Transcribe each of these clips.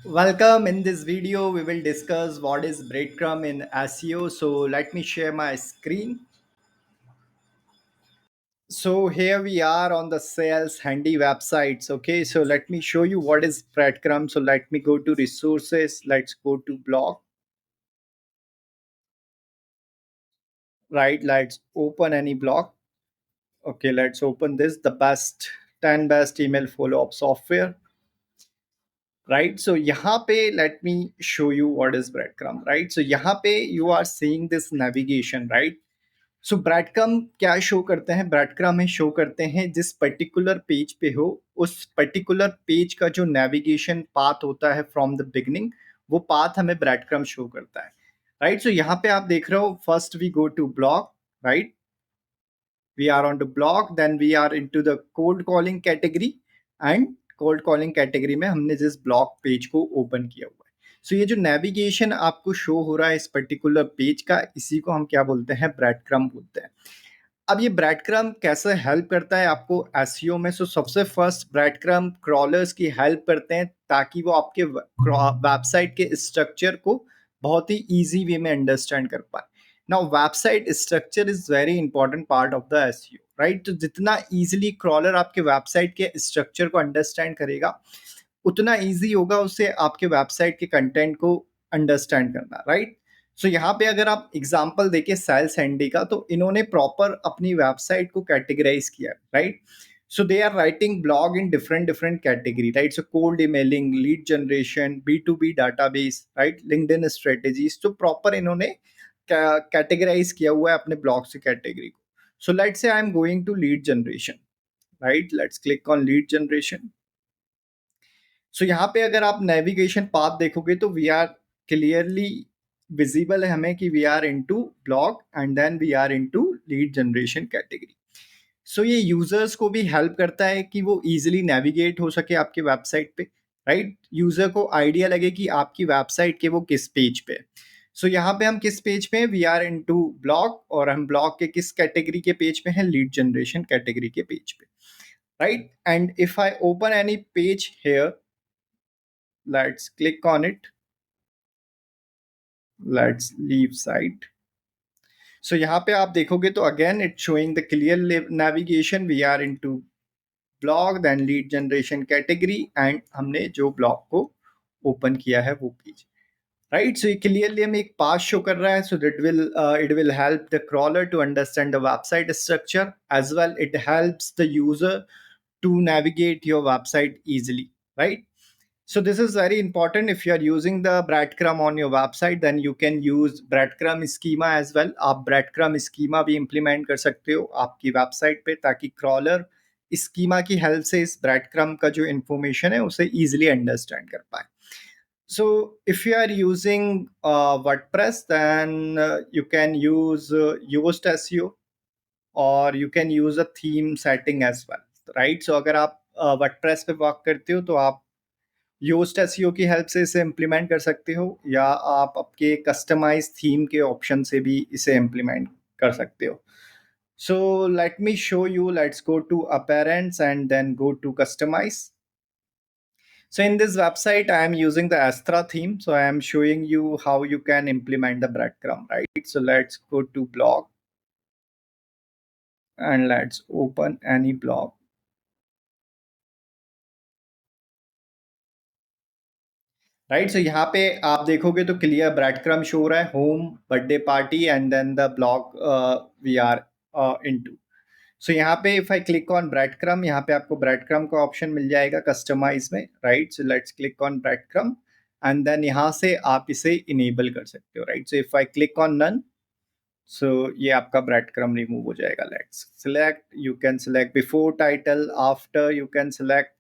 Welcome. In this video, we will discuss what is breadcrumb in SEO. So let me share my screen. So here we are on the sales handy websites. Okay, so let me show you what is breadcrumb. So let me go to resources. Let's go to blog. Right, let's open any blog. Okay, let's open this. The best 10 best email follow-up software. Right, so यहाँ पे let me show you what is breadcrumb. Right, so यहाँ पे you are seeing this navigation. Right, so bread crumb क्या show करते हैं? Bread crumb हमें show करते हैं जिस पर्टिकुलर पेज पे हो उस पर्टिकुलर पेज का जो नेविगेशन पाथ होता है फ्रॉम द बिगनिंग, वो पाथ हमें ब्रेड क्रम शो करता है। राइट, सो यहाँ पे आप देख रहे हो, first we go to blog. Right, we are on to blog, then we are into the cold calling category, and cold calling category में हमने जिस ब्लॉग पेज को ओपन किया हुआ है। सो ये जो नेविगेशन आपको शो हो रहा है इस पर्टिकुलर पेज का, इसी को हम क्या बोलते हैं? ब्रेड क्रम बोलते हैं। अब ये ब्रेड क्रम कैसे हेल्प करता है आपको एसईओ में? सो सबसे फर्स्ट ब्रेड क्रम क्रॉलर्स की हेल्प करते हैं ताकि वो आपके वेबसाइट के स्ट्रक्चर को बहुत ही इजी वे में अंडरस्टैंड कर पाए। Now website structure is very important part of the SEO. Right, तो जितना इजीली क्रॉलर आपके वेबसाइट के स्ट्रक्चर को अंडरस्टैंड करेगा, उतना ईजी होगा उसे आपके वेबसाइट के कंटेंट को अंडरस्टैंड करना। राइट, सो यहाँ पे अगर आप एग्जाम्पल देखें सेल्स हैंडी का, तो इन्होंने प्रॉपर अपनी वेबसाइट को कैटेगराइज किया। Right, so they are writing blog in different different category. Right, so cold emailing, lead generation, B2B database, right, LinkedIn strategies, तो प्रॉपर इन्होंने कैटेगराइज किया हुआ है अपने ब्लॉग से कैटेगरी को। So let's say I am going to lead generation. Right, let's click on lead generation. So यहाँ पे अगर आप नेविगेशन पाथ देखोगे तो वी आर क्लियरली विजिबल है हमें कि we are into blog and then we are into lead generation category. So ये यूजर्स को भी हेल्प करता है कि वो इजीली नेविगेट हो सके आपके वेबसाइट पे। राइट, यूजर को आइडिया लगे कि आपकी वेबसाइट के वो किस पेज पे है। सो यहाँ पे हम किस पेज पे हैं? वी आर इनटू ब्लॉग, और हम ब्लॉग के किस कैटेगरी के पेज पे हैं? लीड जनरेशन कैटेगरी के पेज पे। Right, and if I open any page here, let's click on it, let's leave site. So यहाँ पे आप देखोगे तो again it's showing the clear navigation. We are into blog, then lead generation category, and हमने जो blog को open किया है वो पेज। राइट, सो ये क्लियरली हमें एक पाथ शो कर रहा है। So it will help the crawler to understand the website structure as well it helps the user to navigate your website easily. Right, so this is very important. If you are using the breadcrumb on your website, then you can use breadcrumb schema as well. आप breadcrumb schema भी implement कर सकते हो आपकी website पे, ताकि crawler schema की help से इस breadcrumb का जो information है उसे easily understand कर पाए। So if you are using WordPress, then you can use Yoast SEO, or you can use a theme setting as well. Right, so अगर आप WordPress पे वर्क करते हो तो आप योस्ट एसईओ की हेल्प से इसे इम्प्लीमेंट कर सकते हो, या आप आपके कस्टमाइज थीम के ऑप्शन से भी इसे इम्प्लीमेंट कर सकते हो। So let me show you, let's go to appearance and then go to customise. So in this website, I am using the Astra theme. So I am showing you how you can implement the breadcrumb, right? So let's go to blog and let's open any blog. Right, so यहाँ पे आप देखोगे तो clear bread crumb show हो रहा है, home, birthday party, and then the blog we are into. So यहाँ पे if I click on breadcrumb, यहाँ पे आपको ब्रेड क्रम का ऑप्शन मिल जाएगा कस्टमाइज में। Right, so let's click on breadcrumb and then यहाँ से आप इसे इनेबल कर सकते हो। Right, so if I click on none, so ये आपका ब्रेड क्रम रिमूव हो जाएगा। Let's select, you can select before title, after, you can select.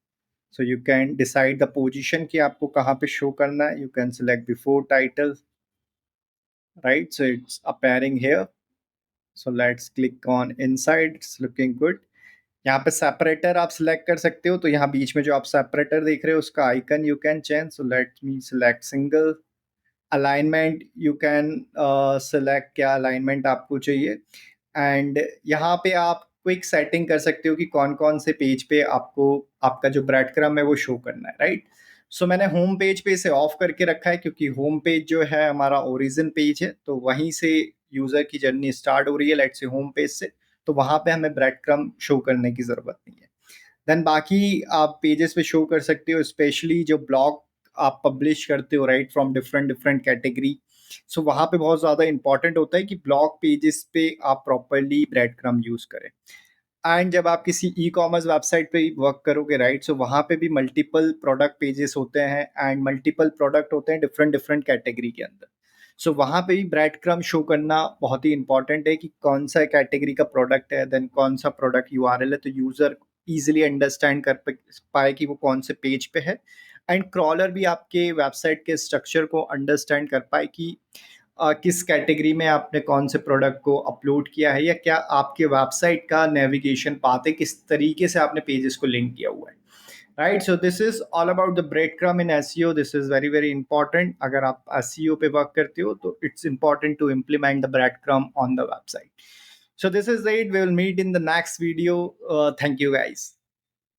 So you can decide the position कि आपको कहाँ पे show करना है. You can select before title, right? So it's appearing here. So let's click on inside. It's looking good. यहाँ पे separator आप select कर सकते हो, तो यहाँ बीच में जो आप सेपरेटर देख रहे हो उसका icon you can change. So let me select single. Alignment you can select क्या अलाइनमेंट आपको चाहिए, एंड यहाँ पे आप क्विक सेटिंग कर सकते हो कि कौन कौन से पेज पे आपको आपका जो ब्रेड क्रम है वो शो करना है। राइट, सो मैंने होम पेज पे इसे ऑफ करके रखा है, क्योंकि होम पेज जो है हमारा ओरिजिन पेज है, तो वहीं से यूजर की जर्नी स्टार्ट हो रही है, लेट्स से होम पेज से। तो वहां पे हमें ब्रेड क्रम शो करने की जरूरत नहीं है। देन बाकी आप पेजेस पे शो कर सकते हो, स्पेशली जो ब्लॉग आप पब्लिश करते हो, right, from different different category. So वहाँ पे बहुत ज़्यादा इंपॉर्टेंट होता है कि ब्लॉग पेजेस पे आप प्रॉपरली ब्रेड क्रम यूज़ करें। एंड जब आप किसी ई कॉमर्स वेबसाइट पे वर्क करोगे, राइट, सो वहाँ पे भी मल्टीपल प्रोडक्ट पेजेस होते हैं एंड मल्टीपल प्रोडक्ट होते हैं डिफरेंट डिफरेंट कैटेगरी के अंदर। सो वहाँ पे भी ब्रेड क्रम शो करना बहुत ही इंपॉर्टेंट है कि कौन सा कैटेगरी का प्रोडक्ट है, देन कौन सा प्रोडक्ट यूआरएल है, तो यूजर इजीली अंडरस्टैंड कर पाए कि वो कौन से पेज पे है। एंड क्रॉलर भी आपके वेबसाइट के स्ट्रक्चर को अंडरस्टैंड कर पाए कि किस कैटेगरी में आपने कौन से प्रोडक्ट को अपलोड किया है, या क्या आपके वेबसाइट का नेविगेशन पाथ है, किस तरीके से आपने पेजेस को लिंक किया हुआ है। Right, so this is all about the breadcrumb in SEO. This is very very important. अगर आप एसईओ पे वर्क करते हो तो it's important to implement the breadcrumb on the website. So this is it. We will meet in the next video. Thank you guys.